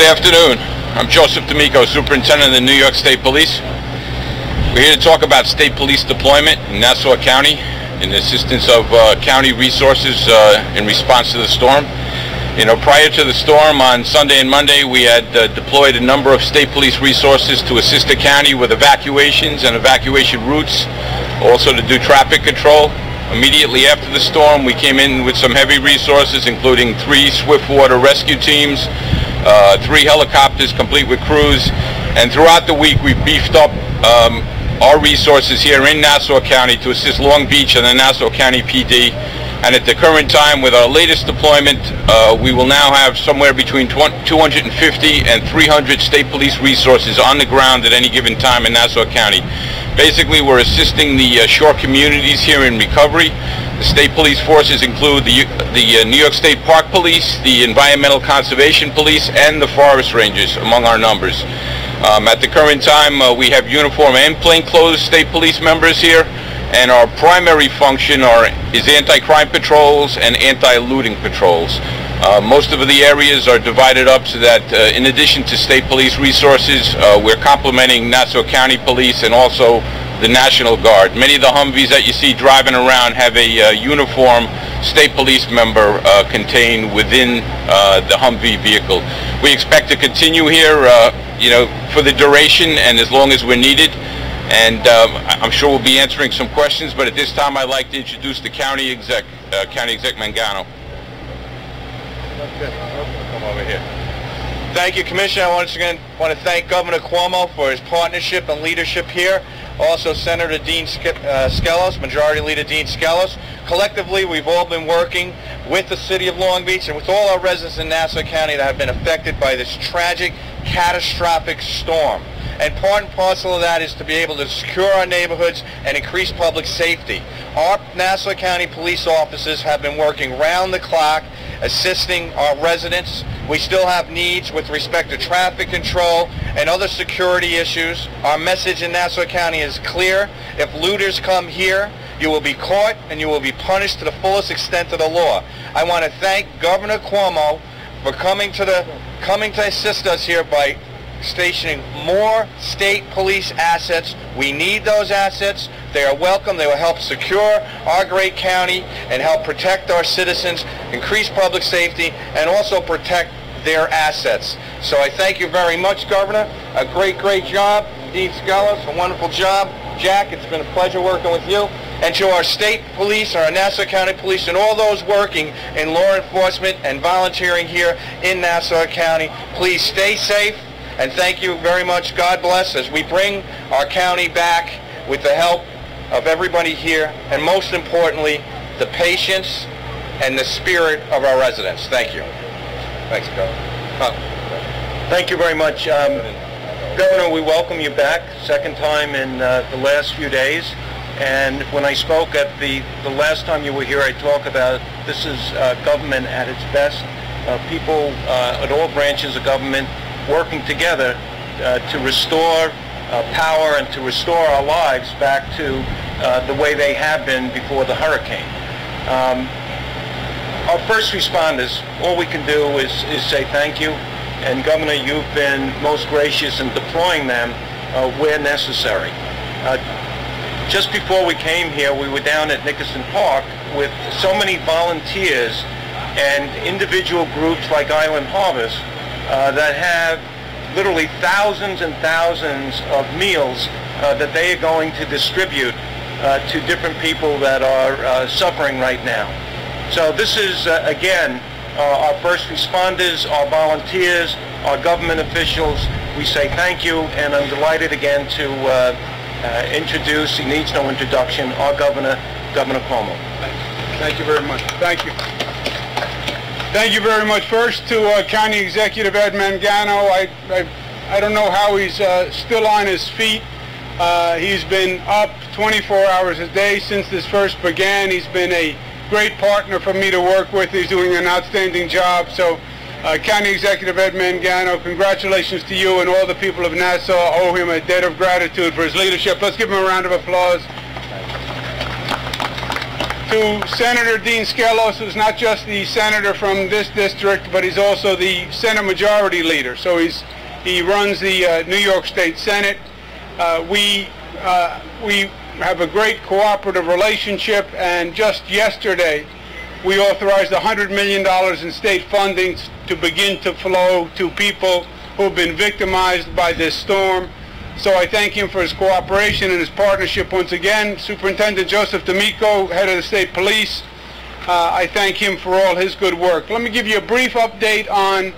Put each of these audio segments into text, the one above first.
afternoon. I'm Joseph D'Amico, Superintendent of the New York State Police. We're here to talk about state police deployment in Nassau County in assistance of county resources in response to the storm. Prior to the storm on Sunday and Monday, we had deployed a number of state police resources to assist the county with evacuations and evacuation routes, also to do traffic control. Immediately after the storm, we came in with some heavy resources, including 3 swiftwater rescue teams, 3 helicopters complete with crews, and throughout the week we beefed up our resources here in Nassau County to assist Long Beach and the Nassau County PD. And at the current time, with our latest deployment, we will now have somewhere between 250 and 300 state police resources on the ground at any given time in Nassau County. Basically, we're assisting the shore communities here in recovery. The state police forces include the New York State Park Police, the Environmental Conservation Police, and the Forest Rangers, among our numbers. At the current time, we have uniform and plainclothes state police members here, and our primary function is anti-crime patrols and anti-looting patrols. Most of the areas are divided up so that in addition to state police resources, we're complementing Nassau County Police and also the National Guard. Many of the Humvees that you see driving around have a uniform state police member contained within the Humvee vehicle. We expect to continue here for the duration and as long as we're needed. And I'm sure we'll be answering some questions, but at this time I'd like to introduce the County Exec Mangano. Come over here. Thank you, Commissioner. I once again want to thank Governor Cuomo for his partnership and leadership here. Also, Senator Dean Skelos, Majority Leader Dean Skelos. Collectively, we've all been working with the City of Long Beach and with all our residents in Nassau County that have been affected by this tragic, catastrophic storm. And part and parcel of that is to be able to secure our neighborhoods and increase public safety. Our Nassau County police officers have been working round the clock assisting our residents. We still have needs with respect to traffic control and other security issues. Our message in Nassau County is clear. If looters come here, you will be caught and you will be punished to the fullest extent of the law. I want to thank Governor Cuomo for coming to assist us here by stationing more state police assets. We need those assets. They are welcome. They will help secure our great county and help protect our citizens, increase public safety, and also protect their assets. So I thank you very much, Governor. A great job. Dean Skelos, a wonderful job. Jack, it's been a pleasure working with you. And to our state police, our Nassau County Police, and all those working in law enforcement and volunteering here in Nassau County, please stay safe. And thank you very much. God bless as we bring our county back with the help of everybody here, and most importantly, the patience and the spirit of our residents. Thank you. Thanks, Governor. Thank you very much. Governor, we welcome you back, second time in the last few days. And when I spoke at the last time you were here, I talked about this is government at its best. People at all branches of government working together to restore power and to restore our lives back to the way they have been before the hurricane. Our first responders, all we can do is say thank you. And Governor, you've been most gracious in deploying them where necessary. Just before we came here, we were down at Nickerson Park with so many volunteers and individual groups like Island Harvest that have literally thousands and thousands of meals that they are going to distribute to different people that are suffering right now. So this is, again, our first responders, our volunteers, our government officials. We say thank you, and I'm delighted again to introduce, he needs no introduction, our Governor, Governor Cuomo. Thank you very much. Thank you. Thank you very much. First to County Executive Ed Mangano. I don't know how he's still on his feet. He's been up 24 hours a day since this first began. He's been a great partner for me to work with. He's doing an outstanding job. So County Executive Ed Mangano, congratulations to you and all the people of Nassau. Owe him a debt of gratitude for his leadership. Let's give him a round of applause. to Senator Dean Skelos, who's not just the senator from this district, but he's also the Senate Majority Leader. So he runs the New York State Senate. We have a great cooperative relationship, and just yesterday we authorized $100 million in state funding to begin to flow to people who have been victimized by this storm. So I thank him for his cooperation and his partnership once again. Superintendent Joseph D'Amico, head of the state police, I thank him for all his good work. Let me give you a brief update on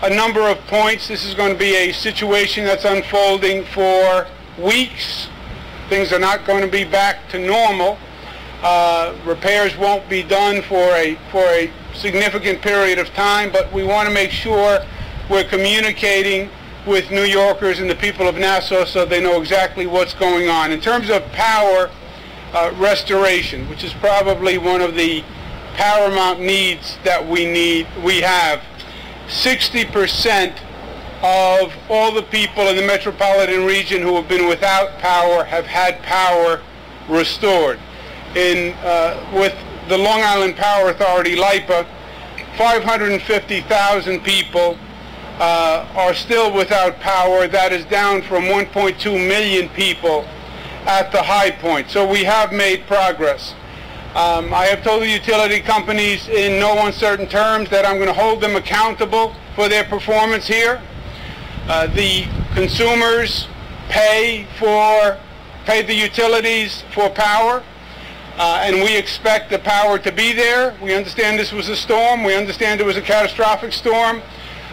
a number of points. This is going to be a situation that's unfolding for weeks. Things are not going to be back to normal. Repairs won't be done for a significant period of time, but we want to make sure we're communicating with New Yorkers and the people of Nassau so they know exactly what's going on. In terms of power restoration, which is probably one of the paramount needs that we have, 60% of all the people in the metropolitan region who have been without power have had power restored. With the Long Island Power Authority, LIPA, 550,000 people are still without power. That is down from 1.2 million people at the high point. So we have made progress. I have told the utility companies in no uncertain terms that I'm going to hold them accountable for their performance here. The consumers pay the utilities for power, and we expect the power to be there. We understand this was a storm. We understand it was a catastrophic storm.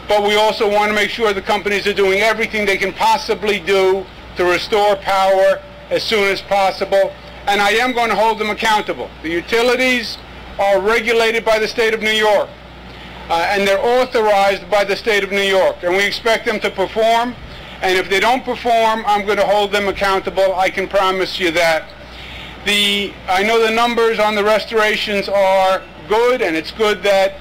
But we also want to make sure the companies are doing everything they can possibly do to restore power as soon as possible. And I am going to hold them accountable. The utilities are regulated by the state of New York, and they're authorized by the state of New York. And we expect them to perform. And if they don't perform, I'm going to hold them accountable. I can promise you that. I know the numbers on the restorations are good, and it's good that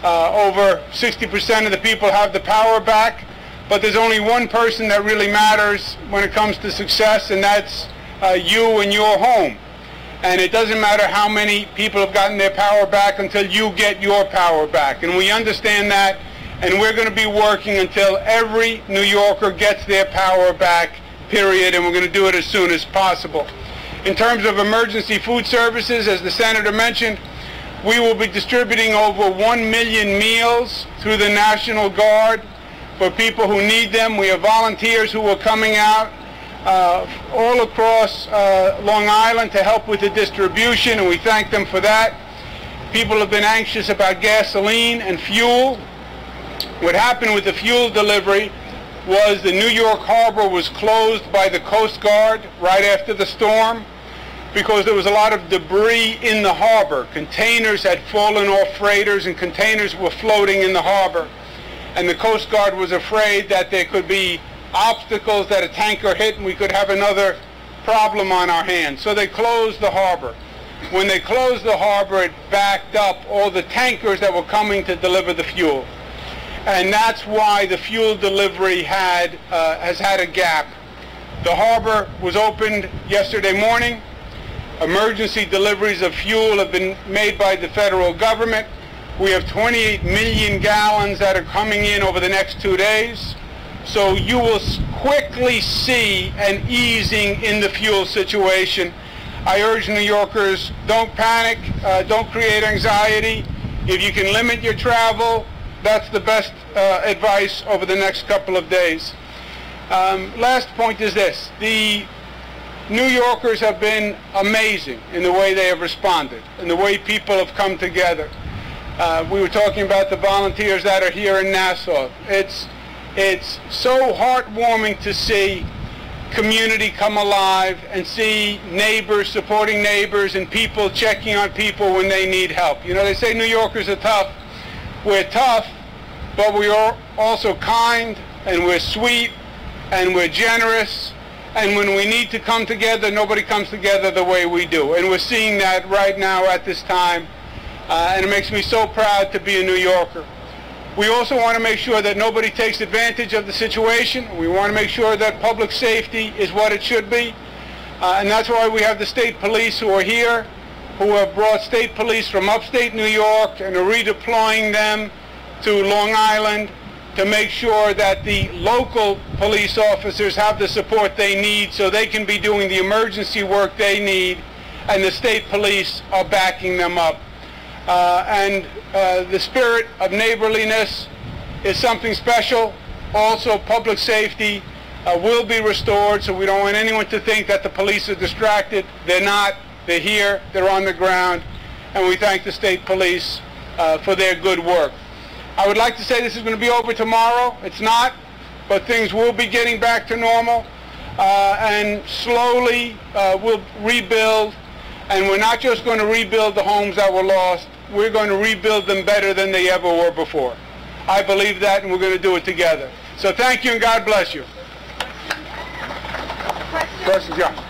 over 60% of the people have the power back, but there's only one person that really matters when it comes to success, and that's you and your home. And it doesn't matter how many people have gotten their power back until you get your power back. And we understand that, and we're going to be working until every New Yorker gets their power back, period, and we're going to do it as soon as possible. In terms of emergency food services, as the Senator mentioned, we will be distributing over 1 million meals through the National Guard for people who need them. We have volunteers who are coming out all across Long Island to help with the distribution, and we thank them for that. People have been anxious about gasoline and fuel. What happened with the fuel delivery was the New York Harbor was closed by the Coast Guard right after the storm because there was a lot of debris in the harbor. Containers had fallen off freighters and containers were floating in the harbor. And the Coast Guard was afraid that there could be obstacles that a tanker hit and we could have another problem on our hands. So they closed the harbor. When they closed the harbor, it backed up all the tankers that were coming to deliver the fuel. And that's why the fuel delivery has had a gap. The harbor was opened yesterday morning. Emergency deliveries of fuel have been made by the federal government. We have 28 million gallons that are coming in over the next 2 days. So you will quickly see an easing in the fuel situation. I urge New Yorkers, don't panic, don't create anxiety. If you can limit your travel, that's the best advice over the next couple of days. Last point is this. The New Yorkers have been amazing in the way they have responded and the way people have come together. We were talking about the volunteers that are here in Nassau. It's so heartwarming to see community come alive and see neighbors supporting neighbors and people checking on people when they need help. You know, they say New Yorkers are tough. We're tough, but we are also kind, and we're sweet, and we're generous. And when we need to come together, nobody comes together the way we do. And we're seeing that right now at this time. And it makes me so proud to be a New Yorker. We also want to make sure that nobody takes advantage of the situation. We want to make sure that public safety is what it should be. And that's why we have the state police who are here who have brought state police from upstate New York and are redeploying them to Long Island to make sure that the local police officers have the support they need so they can be doing the emergency work they need, and the state police are backing them up. The spirit of neighborliness is something special. Also, public safety will be restored, so we don't want anyone to think that the police are distracted. They're not. They're here. They're on the ground. And we thank the state police for their good work. I would like to say this is going to be over tomorrow. It's not, but things will be getting back to normal. And slowly we'll rebuild. And we're not just going to rebuild the homes that were lost. We're going to rebuild them better than they ever were before. I believe that, and we're going to do it together. So thank you, and God bless you. Questions? Yeah.